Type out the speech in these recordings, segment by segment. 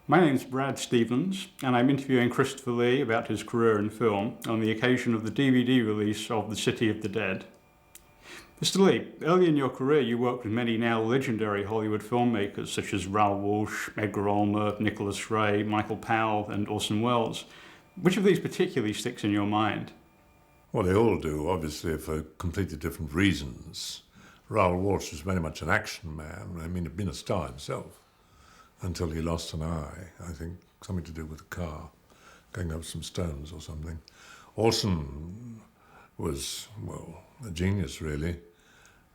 My name's Brad Stevens, and I'm interviewing Christopher Lee about his career in film on the occasion of the DVD release of The City of the Dead. Mr. Lee, early in your career you worked with many now legendary Hollywood filmmakers such as Raoul Walsh, Edgar Ulmer, Nicholas Ray, Michael Powell, and Orson Welles. Which of these particularly sticks in your mind? Well, they all do, obviously, for completely different reasons. Raoul Walsh was very much an action man. I mean, he'd been a star himself until he lost an eye, I think, something to do with a car, going up some stones or something. Orson was, well, a genius, really.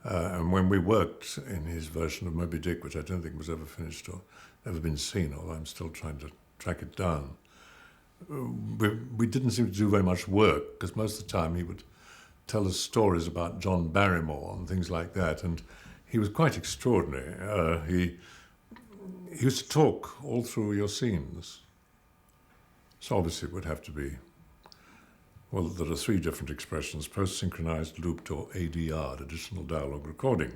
And when we worked in his version of Moby Dick, which I don't think was ever finished or ever been seen, although I'm still trying to track it down, we didn't seem to do very much work, because most of the time he would tell us stories about John Barrymore and things like that, and he was quite extraordinary. He used to talk all through your scenes. So obviously it would have to be, well, there are three different expressions: post-synchronized, looped, or ADR, additional dialogue recording.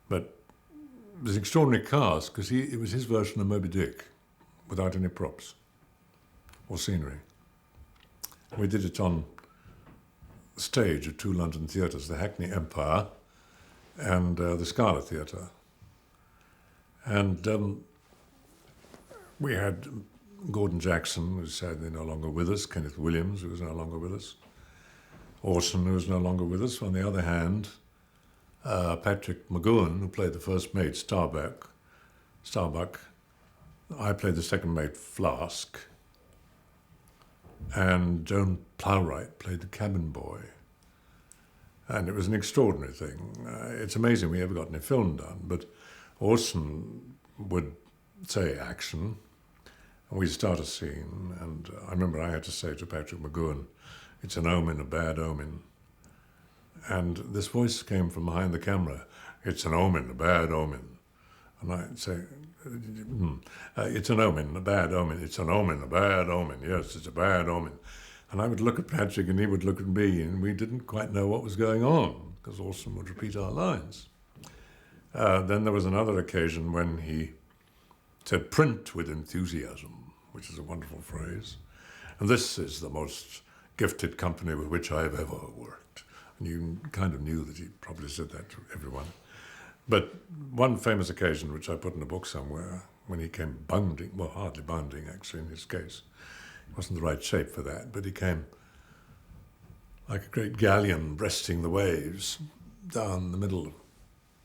But it was an extraordinary cast, because it was his version of Moby Dick, without any props or scenery. We did it on stage at two London theatres, the Hackney Empire and the Scala Theatre. And we had Gordon Jackson, who's sadly no longer with us, Kenneth Williams, who was no longer with us, Orson, who was no longer with us. On the other hand, Patrick McGowan, who played the first mate, Starbuck. I played the second mate, Flask. And Joan Plowright played the cabin boy. And it was an extraordinary thing. It's amazing we ever got any film done, but Orson would say action, and we'd start a scene, and I remember I had to say to Patrick McGowan, "It's an omen, a bad omen." And this voice came from behind the camera, "It's an omen, a bad omen." And I'd say, "It's an omen, a bad omen. It's an omen, a bad omen. Yes, it's a bad omen." And I would look at Patrick and he would look at me, and we didn't quite know what was going on, because Orson would repeat our lines. Then there was another occasion when he said, "Print with enthusiasm," which is a wonderful phrase. And this is the most gifted company with which I have ever worked. And you kind of knew that he probably said that to everyone. But one famous occasion, which I put in a book somewhere, when he came bounding, well, hardly bounding actually in his case. He wasn't the right shape for that, but he came like a great galleon breasting the waves down the middle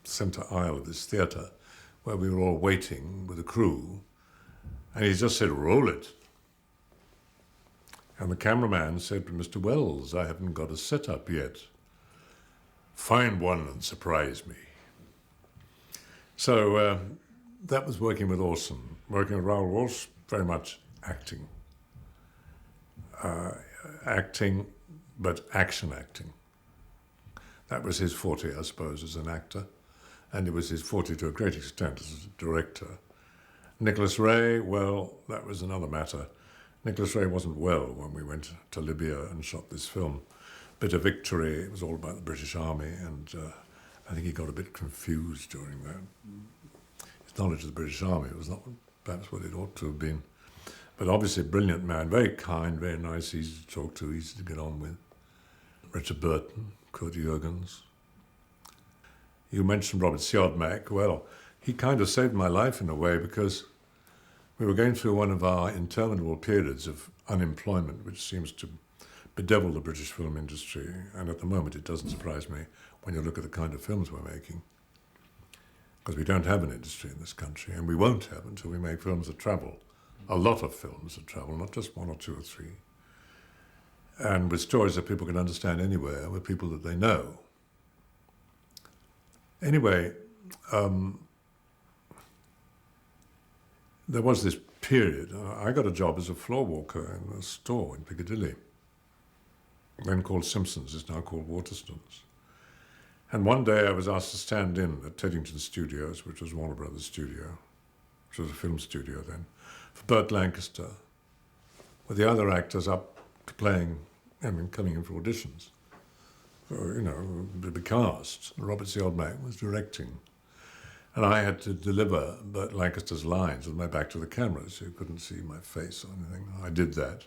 centre aisle of this theatre, where we were all waiting with the crew, and he just said, "Roll it." And the cameraman said to Mr. Wells, "I haven't got a setup yet. Find one and surprise me." So that was working with Orson. Working with Raoul Walsh, very much acting. Acting, but action acting. That was his forte, I suppose, as an actor. And it was his forte to a great extent as a director. Nicholas Ray, well, that was another matter. Nicholas Ray wasn't well when we went to Libya and shot this film. Bit of Victory, it was all about the British Army, and I think he got a bit confused during that. His knowledge of the British Army was not perhaps what it ought to have been. But obviously a brilliant man, very kind, very nice, easy to talk to, easy to get on with. Richard Burton, Kurt Jurgens. You mentioned Robert Siodmak. Well, he kind of saved my life in a way, because we were going through one of our interminable periods of unemployment, which seems to bedevil the British film industry. And at the moment, it doesn't surprise me when you look at the kind of films we're making, because we don't have an industry in this country, and we won't have until we make films that travel. A lot of films that travel, not just one or two or three. And with stories that people can understand anywhere, with people that they know. Anyway, there was this period. I got a job as a floor walker in a store in Piccadilly, then called Simpsons, it's now called Waterstones. And one day I was asked to stand in at Teddington Studios, which was Warner Brothers studio, which was a film studio then, for Burt Lancaster, with the other actors up to playing, coming in for auditions. So, the cast. Robert Siodmak was directing. And I had to deliver Burt Lancaster's lines with my back to the camera, so you couldn't see my face or anything. I did that.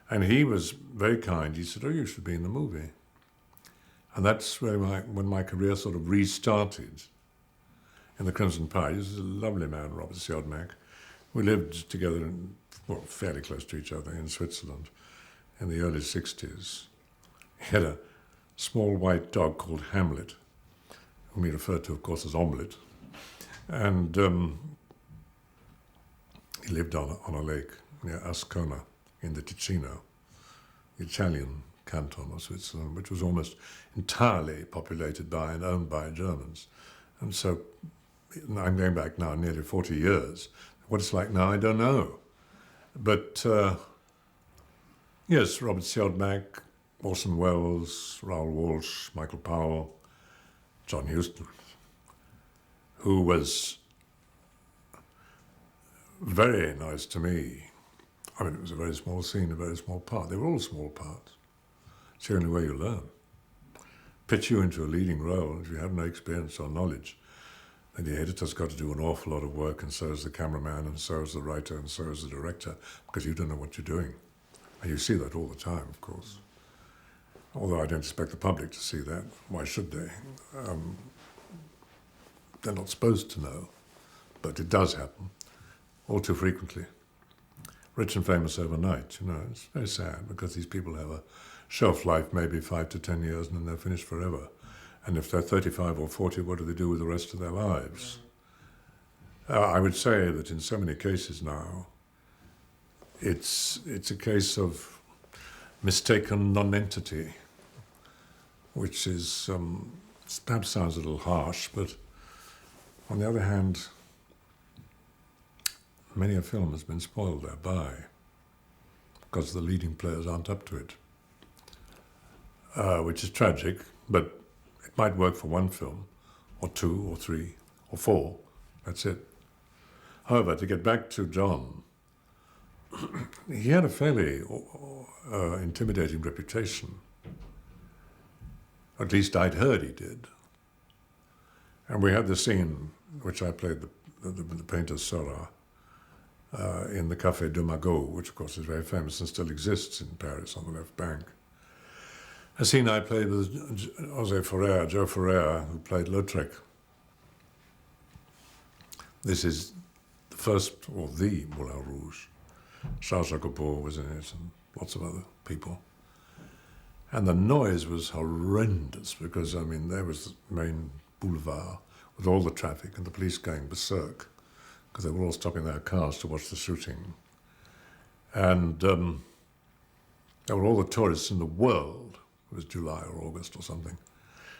And he was very kind. He said, "Oh, you should be in the movie." And that's where when my career sort of restarted in the Crimson Tide. He was a lovely man, Robert Siodmak. We lived together, fairly close to each other in Switzerland in the early 60s. He had a small white dog called Hamlet, whom he referred to, of course, as Omelette. And he lived on a lake near Ascona in the Ticino, the Italian canton of Switzerland, which was almost entirely populated by and owned by Germans. And so I'm going back now nearly 40 years. What it's like now, I don't know. But yes, Robert Siodmak, Orson Welles, Raoul Walsh, Michael Powell, John Huston, who was very nice to me. I mean, it was a very small scene, a very small part. They were all small parts. It's the only way you learn. Pitch you into a leading role, if you have no experience or knowledge, then the editor's got to do an awful lot of work, and so is the cameraman, and so is the writer, and so is the director, because you don't know what you're doing. And you see that all the time, of course. Although I don't expect the public to see that. Why should they? They're not supposed to know, but it does happen, all too frequently. Rich and famous overnight, it's very sad, because these people have a shelf life, maybe 5 to 10 years, and then they're finished forever. And if they're 35 or 40, what do they do with the rest of their lives? I would say that in so many cases now, it's a case of mistaken nonentity, which is perhaps sounds a little harsh, but on the other hand, many a film has been spoiled thereby because the leading players aren't up to it, which is tragic, but it might work for one film, or 2, or 3, or 4. That's it. However, to get back to John, he had a fairly intimidating reputation. At least I'd heard he did. And we had the scene, which I played the painter Seurat, in the Café de Magot, which of course is very famous and still exists in Paris on the left bank. A scene I played with Joe Ferrer, who played Lautrec. This is the first, or the Moulin Rouge. Charles Jacopo was in it, and lots of other people. And the noise was horrendous, because, there was the main boulevard with all the traffic and the police going berserk, because they were all stopping their cars to watch the shooting. And there were all the tourists in the world, it was July or August or something,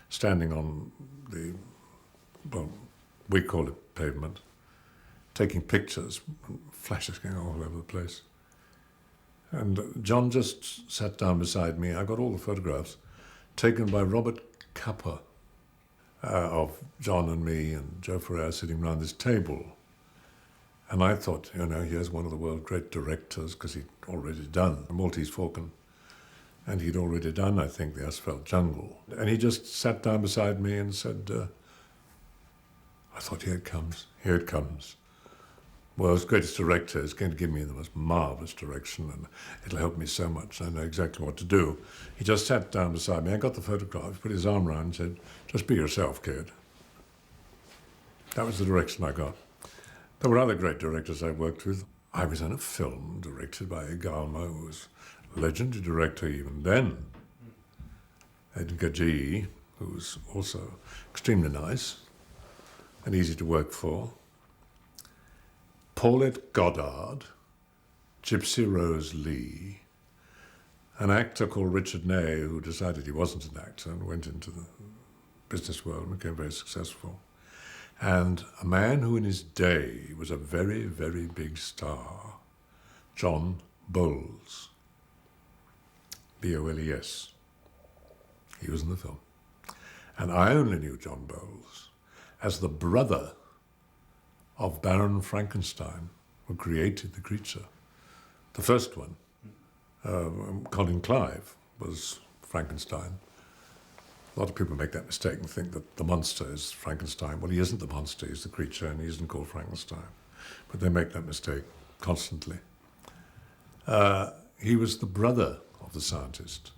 standing on the, we call it pavement, taking pictures, flashes going all over the place. And John just sat down beside me. I got all the photographs taken by Robert Capa of John and me and Joe Ferrer sitting around this table. And I thought, here's one of the world's great directors, because he'd already done The Maltese Falcon, and he'd already done, I think, The Asphalt Jungle. And he just sat down beside me and said, I thought, here it comes. World's greatest director is going to give me the most marvelous direction, and it'll help me so much. I know exactly what to do. He just sat down beside me. I got the photograph, put his arm around and said, just be yourself, kid. That was the direction I got. There were other great directors I worked with. I was in a film directed by Galmo, who was a legendary director even then. Edgar G., who was also extremely nice and easy to work for. Paulette Goddard, Gypsy Rose Lee, an actor called Richard Ney, who decided he wasn't an actor and went into the business world and became very successful. And a man who in his day was a very, very big star, John Boles, B-O-L-E-S. He was in the film. And I only knew John Boles as the brother of Baron Frankenstein, who created the creature. The first one, Colin Clive, was Frankenstein. A lot of people make that mistake and think that the monster is Frankenstein. Well, he isn't the monster, he's the creature, and he isn't called Frankenstein. But they make that mistake constantly. He was the brother of the scientist.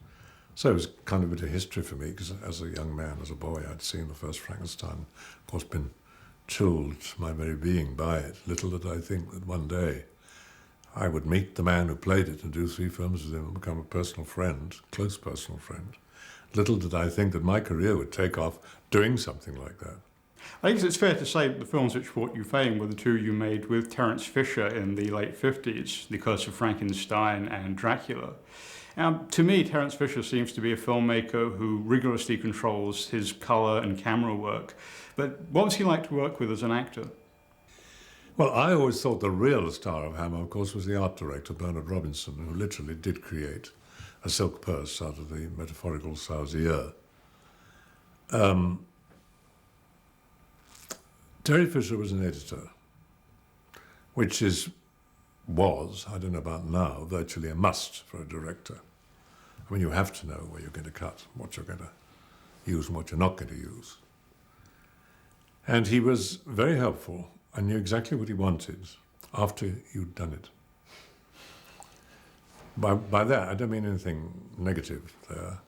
So it was kind of a bit of history for me, because as a young man, as a boy, I'd seen the first Frankenstein, of course been chilled to my very being by it. Little did I think that one day I would meet the man who played it and do 3 films with him and become a personal friend, close personal friend. Little did I think that my career would take off doing something like that. I guess it's fair to say that the films which brought you fame were the 2 you made with Terence Fisher in the late 50s, The Curse of Frankenstein and Dracula. To me, Terence Fisher seems to be a filmmaker who rigorously controls his colour and camera work. But what was he like to work with as an actor? Well, I always thought the real star of Hammer, of course, was the art director, Bernard Robinson, who literally did create a silk purse out of the metaphorical sow's ear. Terry Fisher was an editor, which was, I don't know about now, virtually a must for a director. I mean, you have to know where you're going to cut, what you're going to use and what you're not going to use. And he was very helpful and knew exactly what he wanted after you'd done it. By that, I don't mean anything negative there.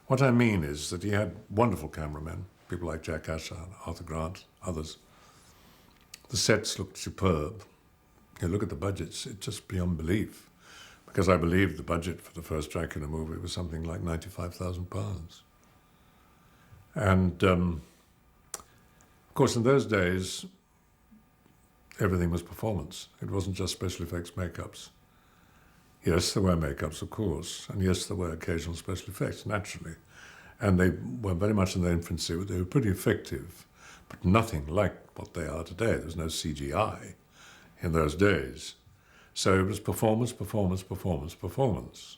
What I mean is that he had wonderful cameramen, people like Jack Asher, Arthur Grant, others. The sets looked superb. You look at the budgets, it's just beyond belief. Because I believe the budget for the first Dracula movie was something like £95,000. And of course, in those days, everything was performance. It wasn't just special effects makeups. Yes, there were makeups, of course, and yes, there were occasional special effects, naturally. And they were very much in their infancy, but they were pretty effective, but nothing like what they are today. There was no CGI in those days. So it was performance, performance, performance, performance.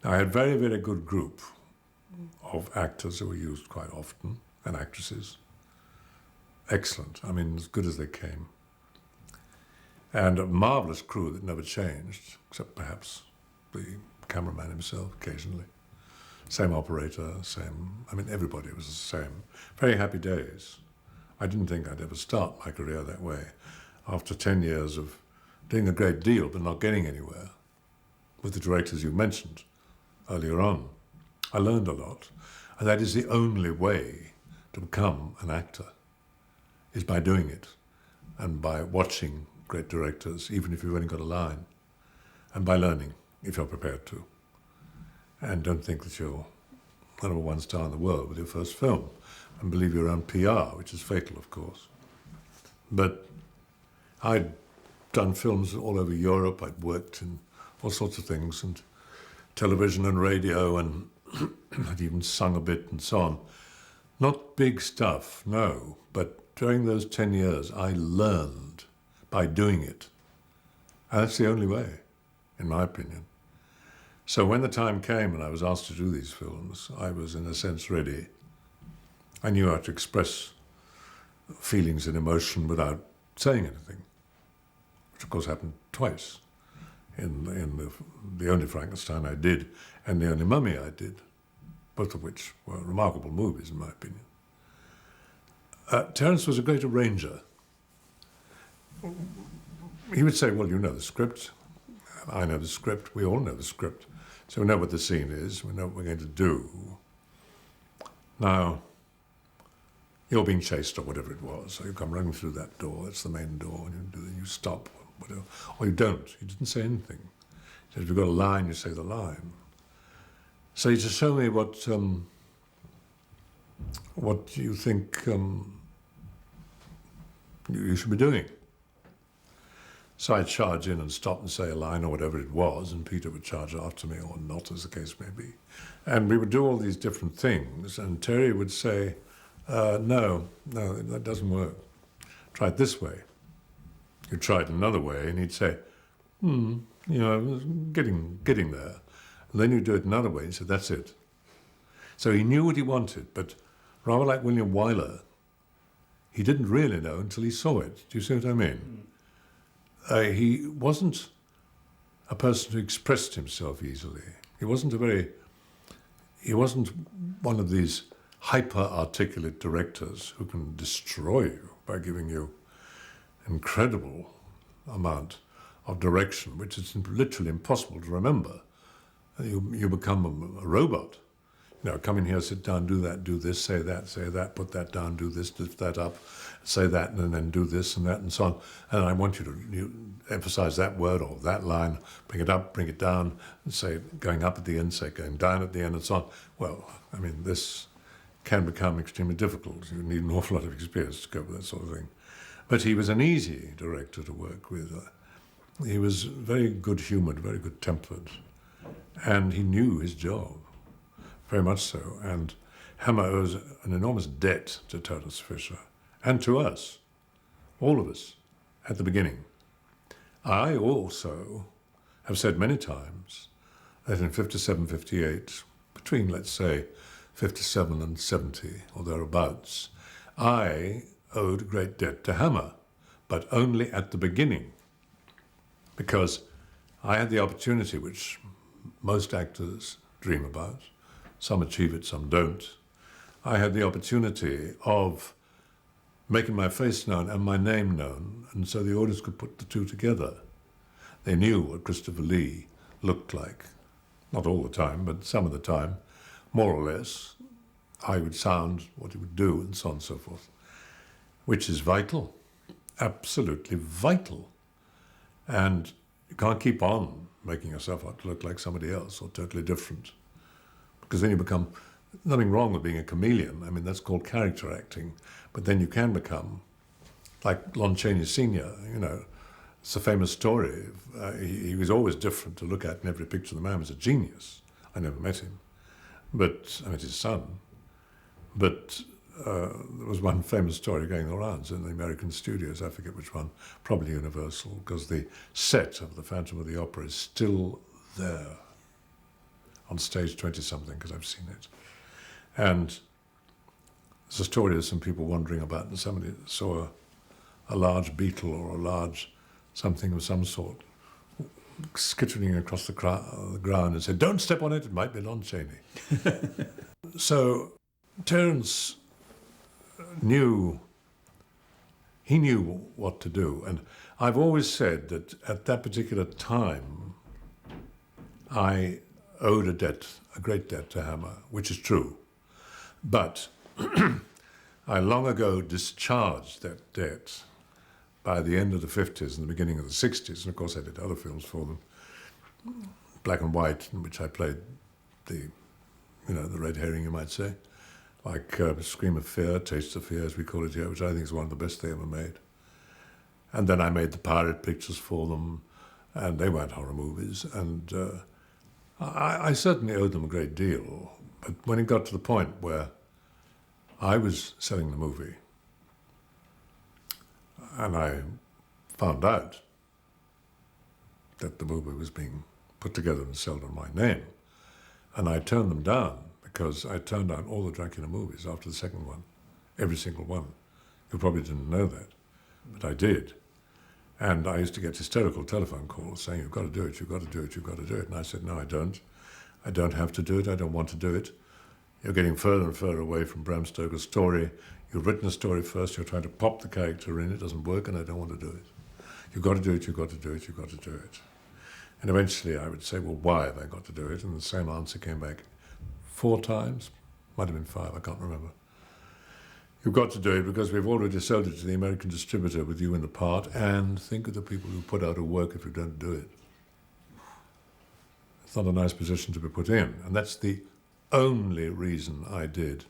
Now, I had a very, very good group of actors who were used quite often, and actresses. Excellent, I mean, as good as they came. And a marvellous crew that never changed, except perhaps the cameraman himself occasionally. Same operator, I mean, everybody was the same. Very happy days. I didn't think I'd ever start my career that way. After 10 years of doing a great deal but not getting anywhere, with the directors you mentioned earlier on, I learned a lot. And that is the only way to become an actor, is by doing it and by watching great directors, even if you've only got a line, and by learning, if you're prepared to. And don't think that you're the #1 star in the world with your first film, and believe your own PR, which is fatal, of course. But I'd done films all over Europe, I'd worked in all sorts of things, and television and radio, and I'd even sung a bit and so on. Not big stuff, no, but during those 10 years, I learned by doing it. And that's the only way, in my opinion. So when the time came and I was asked to do these films, I was, in a sense, ready. I knew how to express feelings and emotion without saying anything, which of course happened twice in the only Frankenstein I did and the only Mummy I did, both of which were remarkable movies, in my opinion. Terence was a great arranger. He would say, well, you know the script, I know the script, we all know the script, so we know what the scene is, we know what we're going to do. Now, you're being chased or whatever it was, so you come running through that door, it's the main door, and you stop, whatever. Or you don't, you didn't say anything. He said, if you've got a line, you say the line. So you just show me what you think you should be doing. So I'd charge in and stop and say a line or whatever it was, and Peter would charge after me, or not, as the case may be. And we would do all these different things, and Terry would say, no, that doesn't work. Try it this way. You try it another way, and he'd say, getting there. And then you do it another way, and he said, that's it. So he knew what he wanted, but rather like William Wyler, he didn't really know until he saw it. Do you see what I mean? He wasn't a person who expressed himself easily. He wasn't one of these hyper-articulate directors who can destroy you by giving you incredible amount of direction, which is literally impossible to remember. You become a robot. You know, come in here, sit down, do that, do this, say that, put that down, do this, lift that up, say that, and then do this and that, and so on. And I want you to emphasize that word or that line, bring it up, bring it down, and say going up at the end, say going down at the end, and so on. Well, I mean, this can become extremely difficult. You need an awful lot of experience to cope with that sort of thing. But he was an easy director to work with. He was very good-humoured, very good-tempered, and he knew his job, very much so. And Hammer owes an enormous debt to Totus Fisher, and to us, all of us, at the beginning. I also have said many times that in 57, 58, between, let's say, 57 and 70, or thereabouts, I owed a great debt to Hammer, but only at the beginning, because I had the opportunity, which most actors dream about. Some achieve it, some don't. I had the opportunity of making my face known and my name known, and so the audience could put the two together. They knew what Christopher Lee looked like. Not all the time, but some of the time, more or less. How he would sound, what he would do, and so on and so forth. Which is vital, absolutely vital. And you can't keep on making yourself out to look like somebody else or totally different. Because then you become, nothing wrong with being a chameleon. I mean, that's called character acting. But then you can become like Lon Chaney Sr., you know. It's a famous story. He was always different to look at in every picture. The man was a genius. I never met him. But I met his son. But there was one famous story going the rounds in the American studios, I forget which one, probably Universal, because the set of the Phantom of the Opera is still there on stage 20-something, because I've seen it. And there's a story of some people wandering about, and somebody saw a large beetle or a large something of some sort skittering across the ground and said, "Don't step on it, it might be Lon Chaney." So Terence knew what to do. And I've always said that at that particular time, I owed a great debt to Hammer, which is true. But I long ago discharged that debt by the end of the 50s and the beginning of the 60s. And of course I did other films for them, black and white, in which I played the red herring, you might say. Like Scream of Fear, Taste of Fear, as we call it here, which I think is one of the best they ever made. And then I made the pirate pictures for them, and they weren't horror movies. And I certainly owed them a great deal. But when it got to the point where I was selling the movie, and I found out that the movie was being put together and sold on my name, and I turned them down, because I turned down all the Dracula movies after the second one, every single one. You probably didn't know that, but I did. And I used to get hysterical telephone calls saying, "You've got to do it, you've got to do it, you've got to do it." And I said, "No, I don't. I don't have to do it, I don't want to do it. You're getting further and further away from Bram Stoker's story. You've written a story first, you're trying to pop the character in, it doesn't work, and I don't want to do it. You've got to do it, you've got to do it, you've got to do it." And eventually I would say, "Well, why have I got to do it?" And the same answer came back 4 times, might have been 5, I can't remember. "You've got to do it because we've already sold it to the American distributor with you in the part, and think of the people who put out a work if you don't do it." It's not a nice position to be put in, and that's the only reason I did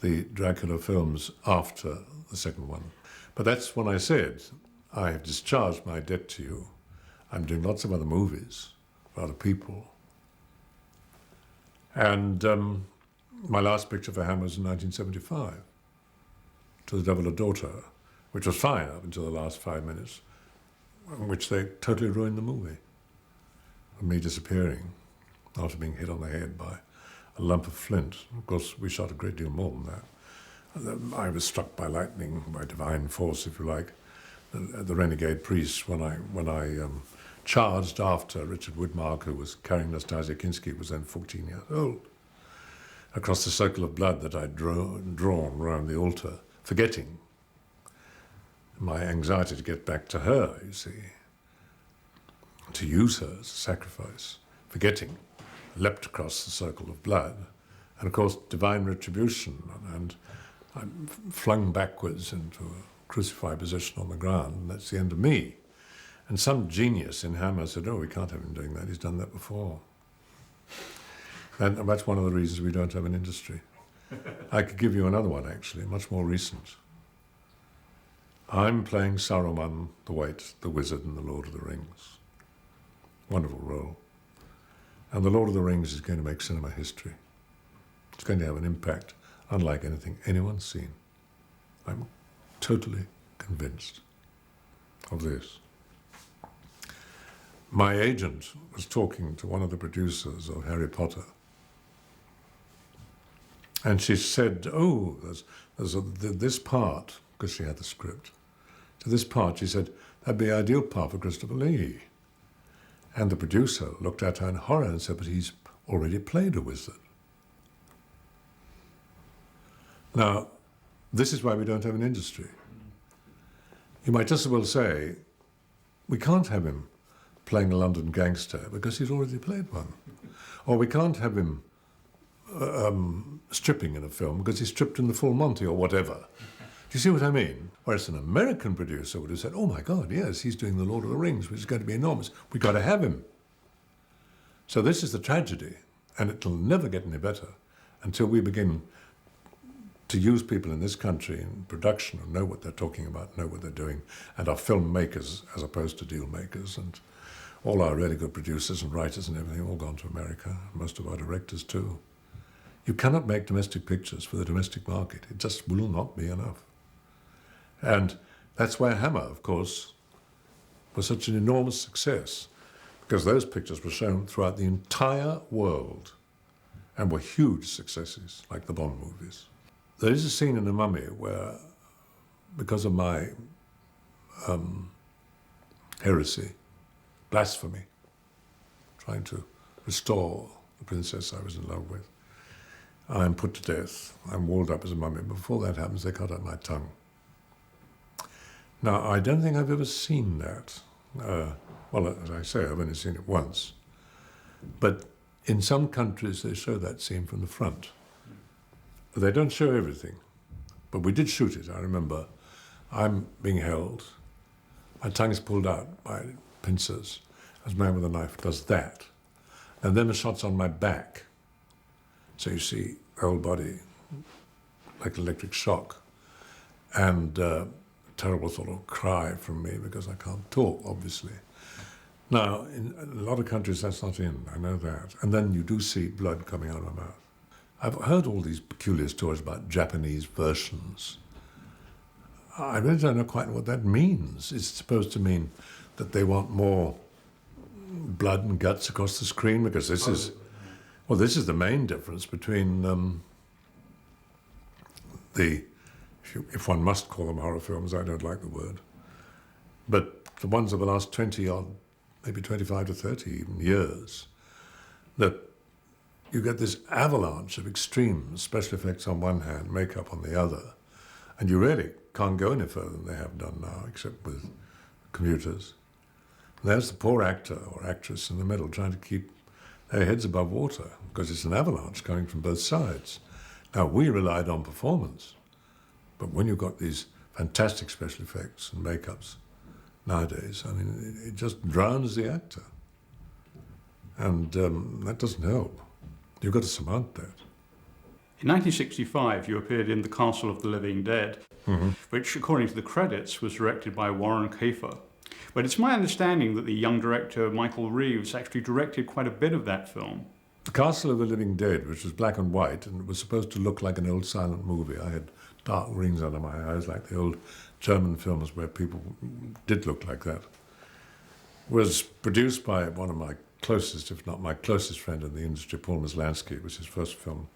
the Dracula films after the second one. But that's when I said, "I have discharged my debt to you. I'm doing lots of other movies for other people." And my last picture for Hammer was in 1975, To the Devil a Daughter, which was fine up until the last 5 minutes, in which they totally ruined the movie. Of me disappearing after being hit on the head by a lump of flint. Of course, we shot a great deal more than that. I was struck by lightning, by divine force, if you like, the renegade priest, when I charged after Richard Widmark, who was carrying Nastasia Kinski, who was then 14 years old. across the circle of blood that I'd drawn around the altar, forgetting my anxiety to get back to her, you see, to use her as a sacrifice, forgetting, leapt across the circle of blood, and of course divine retribution, and I'm flung backwards into a crucified position on the ground, and that's the end of me. And some genius in Hammer said, oh, we can't have him doing that, he's done that before. And that's one of the reasons we don't have an industry. I could give you another one, actually, much more recent. I'm playing Saruman the White, the Wizard in The Lord of the Rings. Wonderful role. And The Lord of the Rings is going to make cinema history. It's going to have an impact unlike anything anyone's seen. I'm totally convinced of this. My agent was talking to one of the producers of Harry Potter, and she said, oh, there's this part, because she had the script, to this part, she said, that'd be the ideal part for Christopher Lee. And the producer looked at her in horror and said, but he's already played a wizard. Now, this is why we don't have an industry. You might just as well say, we can't have him playing a London gangster because he's already played one. Or we can't have him stripping in a film because he stripped in The Full Monty or whatever. Do you see what I mean? Whereas an American producer would have said, oh my God, yes, he's doing The Lord of the Rings, which is going to be enormous. We've got to have him. So this is the tragedy, and it'll never get any better until we begin to use people in this country in production who know what they're talking about, know what they're doing, and are filmmakers as opposed to deal makers. And all our really good producers and writers and everything all gone to America, most of our directors too. You cannot make domestic pictures for the domestic market. It just will not be enough. And that's why Hammer, of course, was such an enormous success, because those pictures were shown throughout the entire world and were huge successes, like the Bond movies. There is a scene in The Mummy where, because of my heresy, blasphemy, trying to restore the princess I was in love with, I'm put to death. I'm walled up as a mummy. Before that happens, they cut out my tongue. Now, I don't think I've ever seen that. Well, as I say, I've only seen it once. But in some countries, they show that scene from the front. They don't show everything, but we did shoot it. I remember I'm being held, my tongue is pulled out by pincers, as a man with a knife does that. And then the shot's on my back. So you see the whole body like electric shock, and terrible sort of cry from me because I can't talk, obviously. Now, in a lot of countries that's not in, I know that. And then you do see blood coming out of my mouth. I've heard all these peculiar stories about Japanese versions. I really don't know quite what that means. It's supposed to mean that they want more blood and guts across the screen, because this is, well, this is the main difference between if one must call them horror films, I don't like the word, but the ones of the last 20 odd, maybe 25 to 30 even years, that you get this avalanche of extreme special effects on one hand, makeup on the other, and you really can't go any further than they have done now, except with computers. And there's the poor actor or actress in the middle trying to keep their heads above water, because it's an avalanche coming from both sides. Now, we relied on performance, but when you've got these fantastic special effects and makeups nowadays, I mean, it just drowns the actor. And that doesn't help. You've got to surmount that. In 1965, you appeared in The Castle of the Living Dead, which, according to the credits, was directed by Warren Kafer. But it's my understanding that the young director Michael Reeves actually directed quite a bit of that film. The Castle of the Living Dead, which was black and white, and it was supposed to look like an old silent movie. I had dark rings under my eyes, like the old German films where people did look like that. Was produced by one of my closest, if not my closest friend in the industry, Paul Maslansky. It was his first film,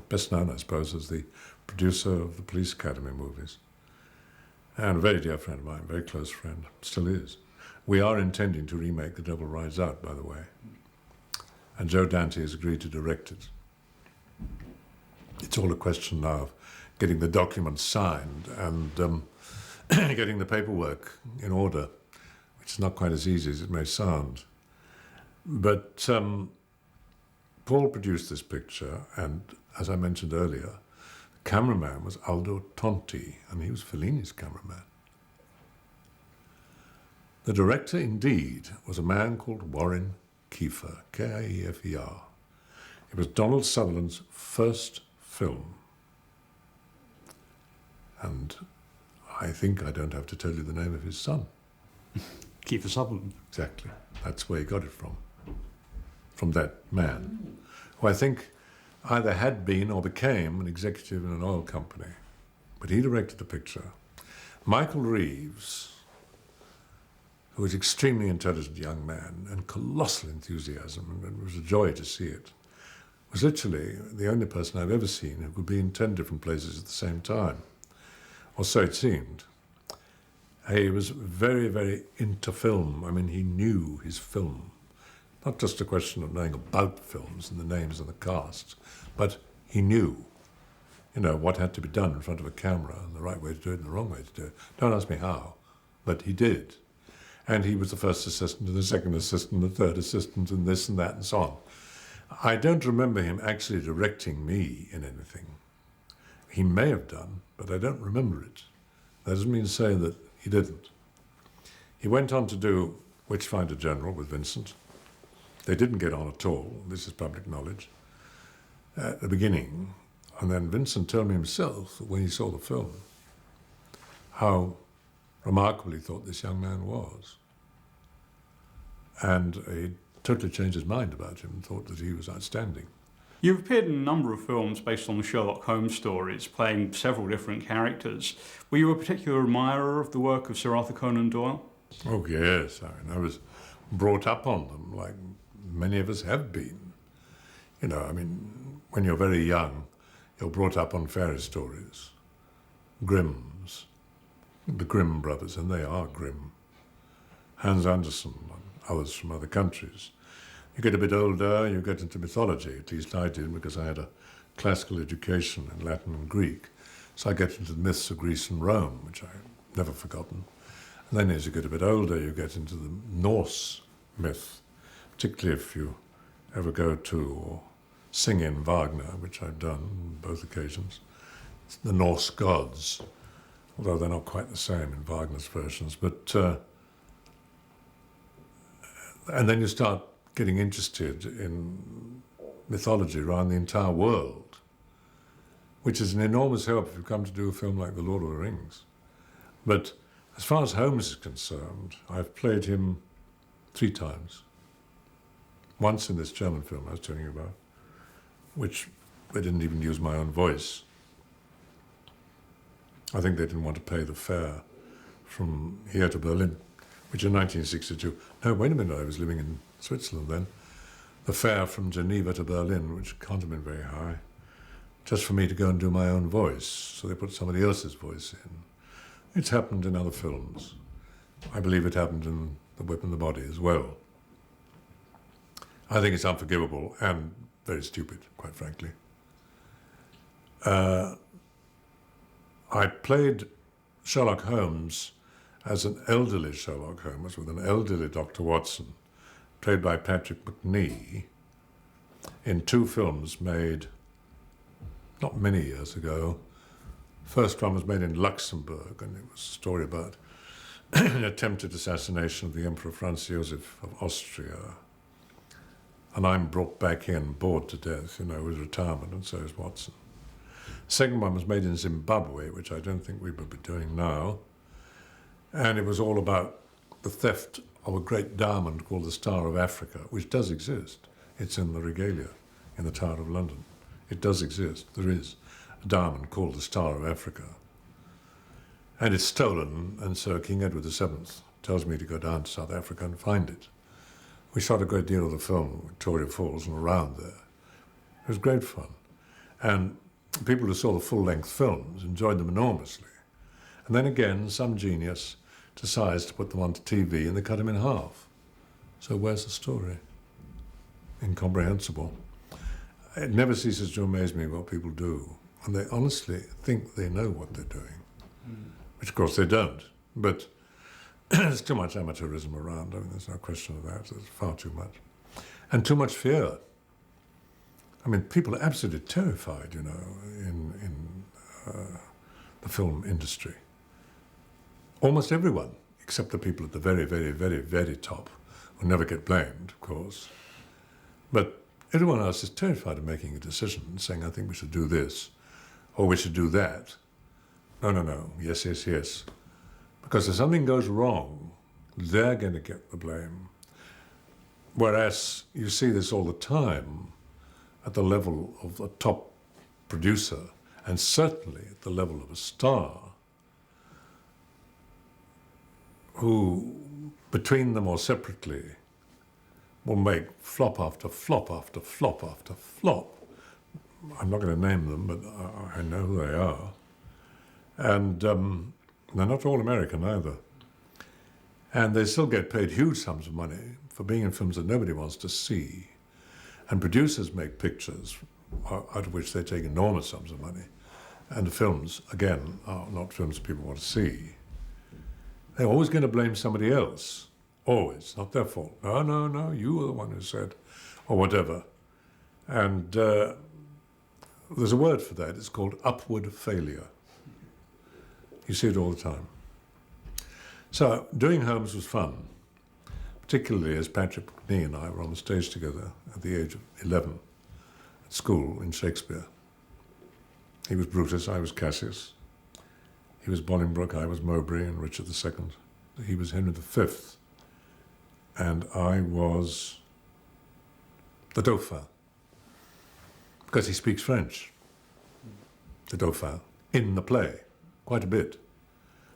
best known, I suppose, as the producer of the Police Academy movies. And a very dear friend of mine, very close friend, still is. We are intending to remake The Devil Rides Out, by the way. And Joe Dante has agreed to direct it. It's all a question now of getting the documents signed and getting the paperwork in order, which is not quite as easy as it may sound. But Paul produced this picture, and as I mentioned earlier, the cameraman was Aldo Tonti, and he was Fellini's cameraman. The director, indeed, was a man called Warren Kiefer, K-I-E-F-E-R. It was Donald Sutherland's first film. And I think I don't have to tell you the name of his son. Kiefer Sutherland. Exactly. That's where he got it from. From that man, who I think either had been or became an executive in an oil company. But he directed the picture. Michael Reeves, who was an extremely intelligent young man and colossal enthusiasm, and it was a joy to see it, was literally the only person I've ever seen who could be in 10 different places at the same time. Or so it seemed. He was very, very into film. I mean, he knew his film. Not just a question of knowing about films and the names and the casts, but he knew, what had to be done in front of a camera, and the right way to do it and the wrong way to do it. Don't ask me how, but he did. And he was the first assistant and the second assistant and the third assistant and this and that and so on. I don't remember him actually directing me in anything. He may have done, but I don't remember it. That doesn't mean to say that he didn't. He went on to do Witchfinder General with Vincent. They didn't get on at all, this is public knowledge, at the beginning. And then Vincent told me himself that when he saw the film, how remarkable he thought this young man was. And he totally changed his mind about him and thought that he was outstanding. You've appeared in a number of films based on the Sherlock Holmes stories, playing several different characters. Were you a particular admirer of the work of Sir Arthur Conan Doyle? Oh, yes. I was brought up on them, like many of us have been. When you're very young, you're brought up on fairy stories. Grimm's, the Grimm brothers, and they are grim. Hans Andersen and others from other countries. You get a bit older, you get into mythology, at least I did, because I had a classical education in Latin and Greek. So I get into the myths of Greece and Rome, which I've never forgotten. And then as you get a bit older, you get into the Norse myth, particularly if you ever go to or sing in Wagner, which I've done on both occasions. It's the Norse gods, although they're not quite the same in Wagner's versions. But and then you start getting interested in mythology around the entire world, which is an enormous help if you come to do a film like The Lord of the Rings. But as far as Holmes is concerned, I've played him 3 times. Once in this German film I was telling you about, which they didn't even use my own voice. I think they didn't want to pay the fare from here to Berlin, which in 1962, no, wait a minute, I was living in Switzerland then, the fare from Geneva to Berlin, which can't have been very high, just for me to go and do my own voice. So they put somebody else's voice in. It's happened in other films. I believe it happened in The Whip and the Body as well. I think it's unforgivable and very stupid, quite frankly. I played Sherlock Holmes as an elderly Sherlock Holmes with an elderly Dr. Watson, played by Patrick Macnee, in 2 films made not many years ago. First one was made in Luxembourg, and it was a story about an attempted assassination of the Emperor Franz Joseph of Austria. And I'm brought back in, bored to death, with retirement, and so is Watson. The second one was made in Zimbabwe, which I don't think we would be doing now. And it was all about the theft of a great diamond called the Star of Africa, which does exist. It's in the regalia in the Tower of London. It does exist. There is a diamond called the Star of Africa. And it's stolen, and so King Edward VII tells me to go down to South Africa and find it. We shot a great deal of the film, Victoria Falls and around there. It was great fun. And people who saw the full-length films enjoyed them enormously. And then again, some genius decides to put them onto TV and they cut them in half. So where's the story? Incomprehensible. it never ceases to amaze me what people do. And they honestly think they know what they're doing, which of course they don't. But there's too much amateurism around. I mean, there's no question of that. There's far too much. And too much fear. I mean, people are absolutely terrified, you know, in the film industry. Almost everyone, except the people at the very, very, very, very top, who never get blamed, of course. But everyone else is terrified of making a decision, saying, I think we should do this, or we should do that. No, no, no, yes, yes, yes. Because if something goes wrong, they're going to get the blame. Whereas you see this all the time at the level of a top producer, and certainly at the level of a star, who, between them or separately, will make flop after flop after flop after flop. I'm not going to name them, but I know who they are. And they're not all American either. And they still get paid huge sums of money for being in films that nobody wants to see. And producers make pictures out of which they take enormous sums of money. And the films, again, are not films people want to see. They're always going to blame somebody else. Always. Not their fault. No, no, no, you were the one who said, or whatever. And there's a word for that. It's called upward failure. You see it all the time. So doing Holmes was fun, particularly as Patrick Macnee and I were on the stage together at the age of 11 at school in Shakespeare. He was Brutus, I was Cassius. He was Bolingbroke, I was Mowbray and Richard II. He was Henry V. And I was the Dauphin, because he speaks French, the Dauphin, in the play, quite a bit.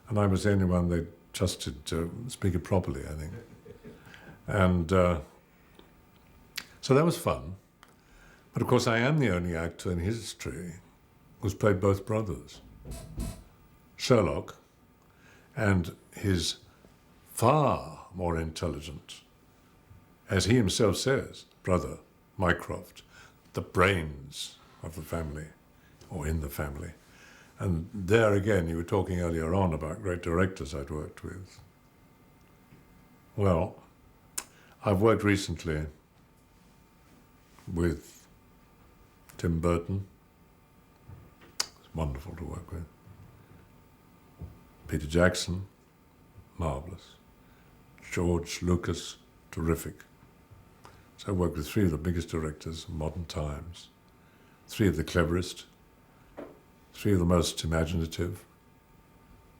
And I was the only one they trusted to speak it properly, I think. And so that was fun. But of course I am the only actor in history who's played both brothers. Sherlock and his far more intelligent, as he himself says, brother, Mycroft, the brains of the family, or in the family. And there again, you were talking earlier on about great directors I'd worked with. Well, I've worked recently with Tim Burton. It's wonderful to work with. Peter Jackson, marvelous. George Lucas, terrific. So I worked with three of the biggest directors of modern times, three of the cleverest, three of the most imaginative,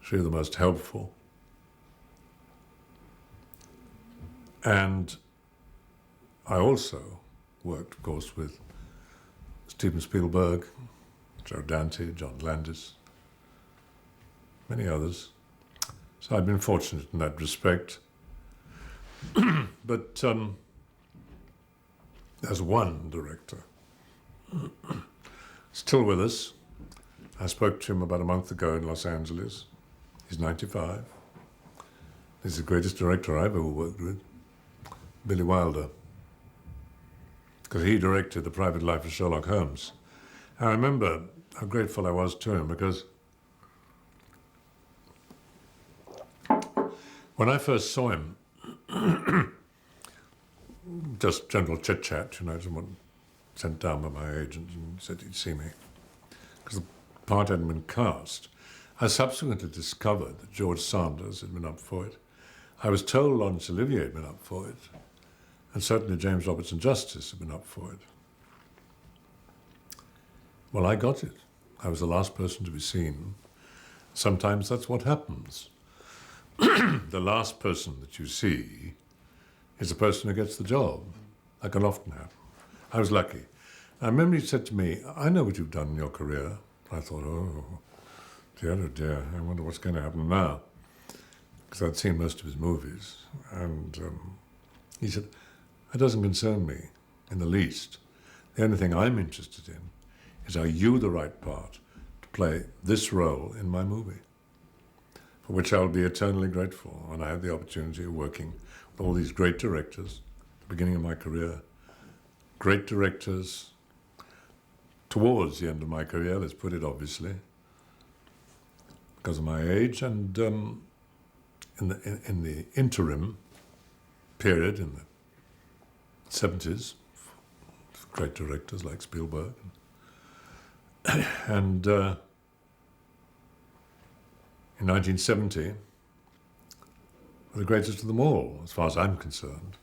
three of the most helpful. And I also worked, of course, with Steven Spielberg, Joe Dante, John Landis, many others. So I've been fortunate in that respect. But there's one director still with us. I spoke to him about a month ago in Los Angeles. He's 95. He's the greatest director I've ever worked with, Billy Wilder, because he directed The Private Life of Sherlock Holmes. And I remember how grateful I was to him, because when I first saw him, just general chit-chat, you know, someone sent down by my agent and said he'd see me, because the part hadn't been cast. I subsequently discovered that George Sanders had been up for it. I was told Laurence Olivier had been up for it, and certainly James Robertson Justice had been up for it. Well, I got it. I was the last person to be seen. Sometimes that's what happens. The last person that you see is the person who gets the job. That can often happen. I was lucky. I remember he said to me, I know what you've done in your career. I thought, oh dear, I wonder what's going to happen now. Because I'd seen most of his movies. And he said, it doesn't concern me in the least. The only thing I'm interested in is, are you the right part to play this role in my movie? For which I'll be eternally grateful. And I had the opportunity of working with all these great directors at the beginning of my career. Great directors towards the end of my career, let's put it obviously, because of my age, and in the interim period, in the 70s, great directors like Spielberg, and in 1970, the greatest of them all, as far as I'm concerned.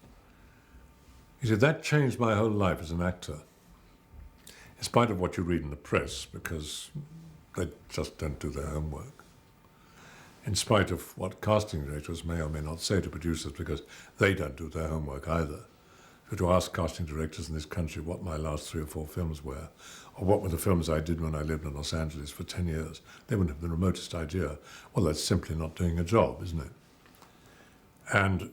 He said, that changed my whole life as an actor, in spite of what you read in the press, because they just don't do their homework. In spite of what casting directors may or may not say to producers, because they don't do their homework either. So to ask casting directors in this country what my last 3 or 4 films were, or what were the films I did when I lived in Los Angeles for 10 years, they wouldn't have the remotest idea. Well, that's simply not doing a job, isn't it? And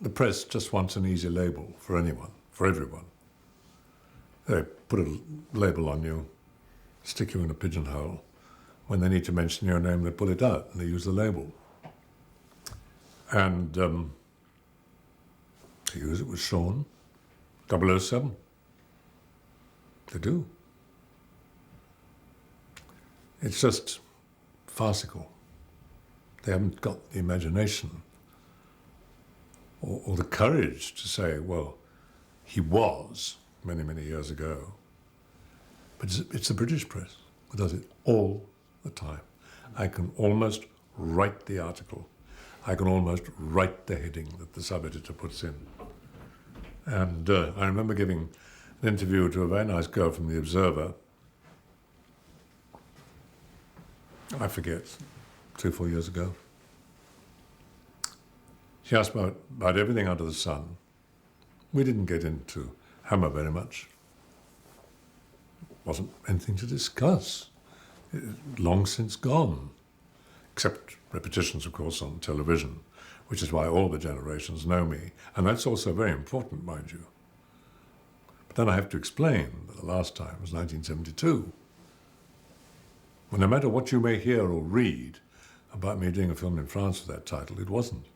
the press just wants an easy label for anyone, for everyone. They put a label on you, stick you in a pigeonhole. When they need to mention your name, they pull it out and they use the label. And they use it with Sean, 007. They do. It's just farcical. They haven't got the imagination or the courage to say, well, he was many, many years ago. But it's the British press who does it all the time. I can almost write the article. I can almost write the heading that the sub-editor puts in. And I remember giving an interview to a very nice girl from The Observer. I forget, 2 or 4 years ago. She asked about everything under the sun. We didn't get into Hammer very much. Wasn't anything to discuss. Long since gone. Except repetitions, of course, on television, which is why all the generations know me. And that's also very important, mind you. But then I have to explain that the last time was 1972. Well, no matter what you may hear or read about me doing a film in France with that title, it wasn't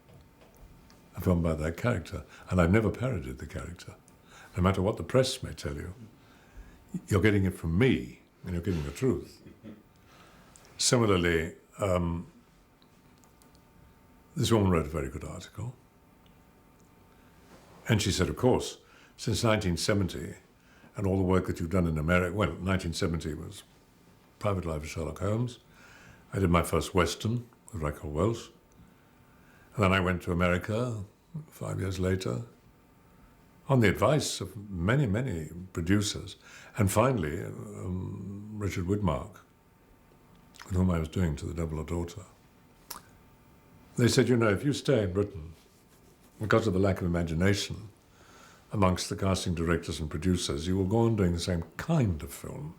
a film by that character. And I've never parodied the character. No matter what the press may tell you, you're getting it from me, and you're getting the truth. Similarly, this woman wrote a very good article. And she said, of course, since 1970, and all the work that you've done in America, well, 1970 was Private Life of Sherlock Holmes. I did my first Western with Raquel Welch. And then I went to America 5 years later, on the advice of many, many producers. And finally, Richard Widmark, with whom I was doing To the Devil a Daughter. They said, you know, if you stay in Britain, because of the lack of imagination amongst the casting directors and producers, you will go on doing the same kind of film.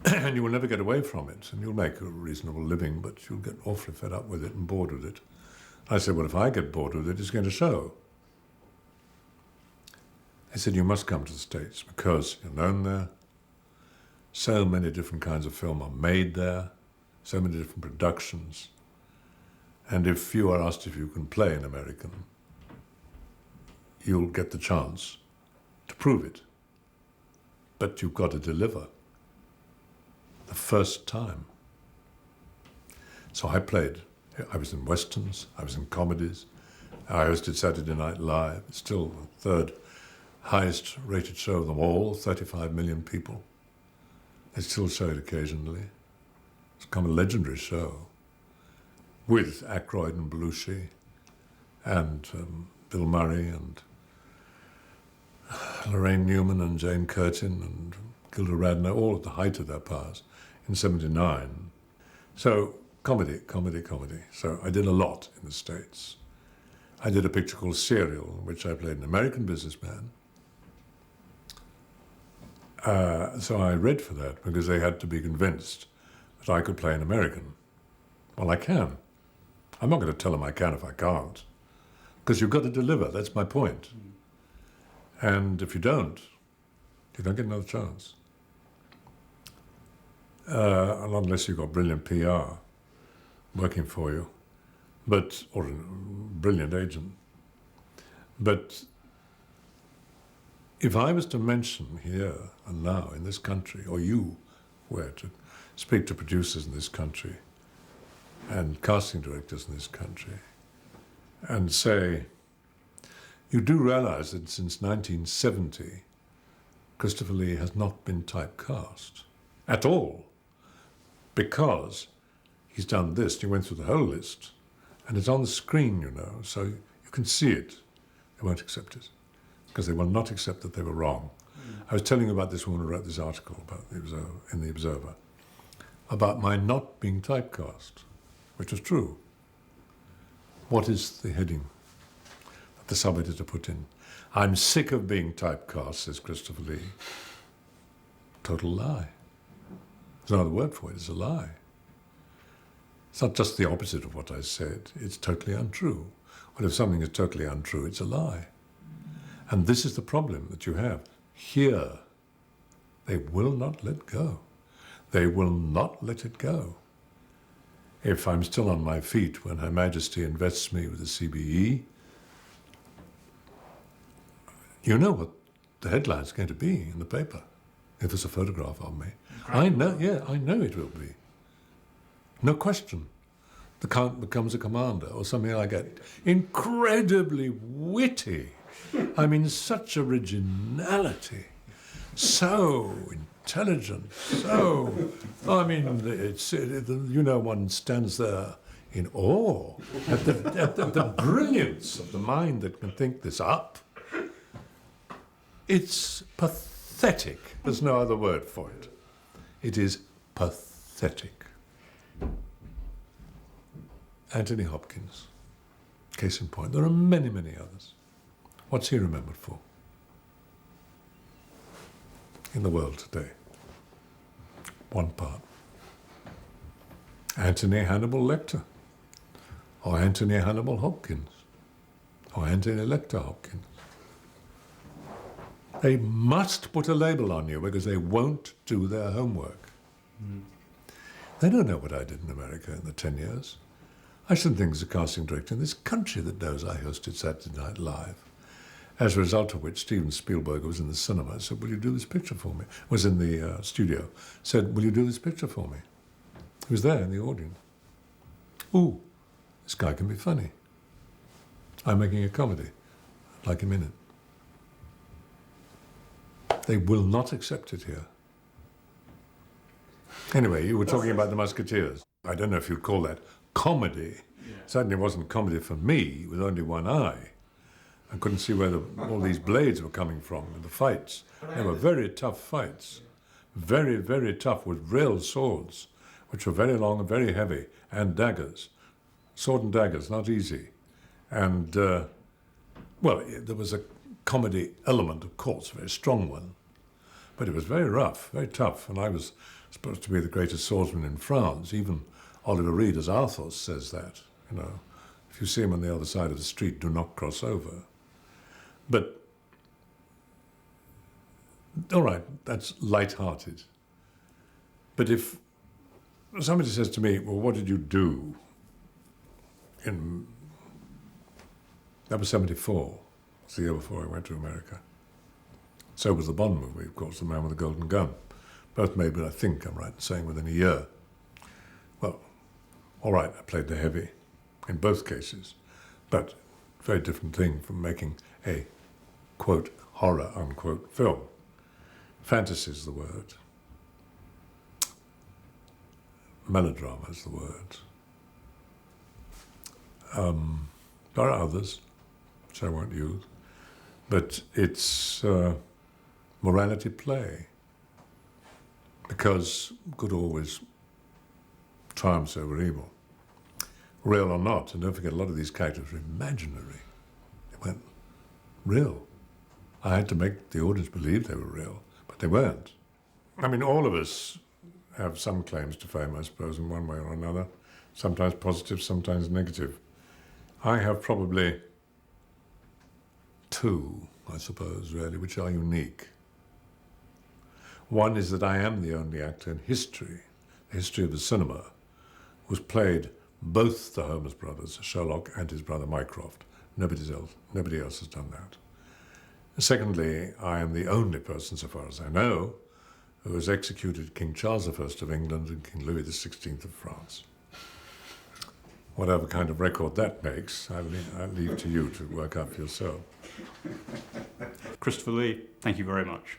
And you will never get away from it. And you'll make a reasonable living, but you'll get awfully fed up with it and bored with it. I said, well, if I get bored with it, it's going to show. They said, you must come to the States because you're known there. So many different kinds of film are made there. So many different productions. And if you are asked if you can play an American, you'll get the chance to prove it. But you've got to deliver the first time. So I was in Westerns, I was in comedies, I hosted Saturday Night Live. It's still the third highest rated show of them all, 35 million people. They still show it occasionally. It's become a legendary show with Aykroyd and Belushi and Bill Murray and Lorraine Newman and Jane Curtin and Gilda Radner, all at the height of their powers in '79. So comedy. So I did a lot in the States. I did a picture called Serial, in which I played an American businessman. So I read for that because they had to be convinced that I could play an American. Well, I can. I'm not going to tell them I can if I can't. Because you've got to deliver, that's my point. And if you don't get another chance. Unless you've got brilliant PR working for you, or a brilliant agent. But if I was to mention here and now in this country, or you were to speak to producers in this country and casting directors in this country and say, you do realize that since 1970, Christopher Lee has not been typecast at all, because he's done this. You went through the whole list, and it's on the screen, you know, so you can see it. They won't accept it, because they will not accept that they were wrong. I was telling you about this woman who wrote this article about the Observer, in the Observer, about my not being typecast, which was true. What is the heading that the sub-editor put in? I'm sick of being typecast, says Christopher Lee. Total lie. There's no other word for it, it's a lie. It's not just the opposite of what I said, it's totally untrue. Well, if something is totally untrue, it's a lie. And this is the problem that you have. Here, they will not let go. They will not let it go. If I'm still on my feet when Her Majesty invests me with the CBE, you know what the headline's going to be in the paper, if there's a photograph of me. I know it will be. No question. The Count becomes a commander, or something like that. Incredibly witty. I mean, such originality. So intelligent. So, I mean, you know, one stands there in awe at the brilliance of the mind that can think this up. It's pathetic. There's no other word for it. It is pathetic. Anthony Hopkins, case in point. There are many, many others. What's he remembered for in the world today? One part. Anthony Hannibal Lecter, or Anthony Hannibal Hopkins, or Anthony Lecter Hopkins. They must put a label on you because they won't do their homework. They don't know what I did in America in the 10 years. I shouldn't think as a casting director in this country that knows I hosted Saturday Night Live. As a result of which, Steven Spielberg was in the cinema, said, will you do this picture for me? Was in the studio, said, will you do this picture for me? He was there in the audience. Ooh, this guy can be funny. I'm making a comedy. I'd like him in it. They will not accept it here. Anyway, you were talking about The Musketeers. I don't know if you'd call that comedy. Yeah. Certainly it wasn't comedy for me with only one eye. I couldn't see where all these blades were coming from in the fights. They were very tough fights. Very, very tough with real swords, which were very long and very heavy, and daggers. Sword and daggers, not easy. And, well, there was a comedy element, of course, a very strong one. But it was very rough, very tough, and I was supposed to be the greatest swordsman in France. Even Oliver Reed as Athos says that, you know. If you see him on the other side of the street, do not cross over. But, all right, that's light-hearted. But if somebody says to me, well, what did you do in, that was 74, it's the year before I went to America. So was the Bond movie, of course, The Man with the Golden Gun. Both made, but I think I'm right in saying within a year. Well, all right, I played the heavy in both cases, but very different thing from making a, quote, horror, unquote, film. Fantasy is the word. Melodrama is the word. There are others, which I won't use, but it's morality play, because good always triumphs over evil, real or not. And don't forget, a lot of these characters were imaginary. They weren't real. I had to make the audience believe they were real, but they weren't. I mean, all of us have some claims to fame, I suppose, in one way or another, sometimes positive, sometimes negative. I have probably two, I suppose, really, which are unique. One is that I am the only actor in history, the history of the cinema, who's played both the Holmes brothers, Sherlock and his brother Mycroft. Nobody else has done that. Secondly, I am the only person, so far as I know, who has executed King Charles I of England and King Louis XVI of France. Whatever kind of record that makes, I leave to you to work out for yourself. Christopher Lee, thank you very much.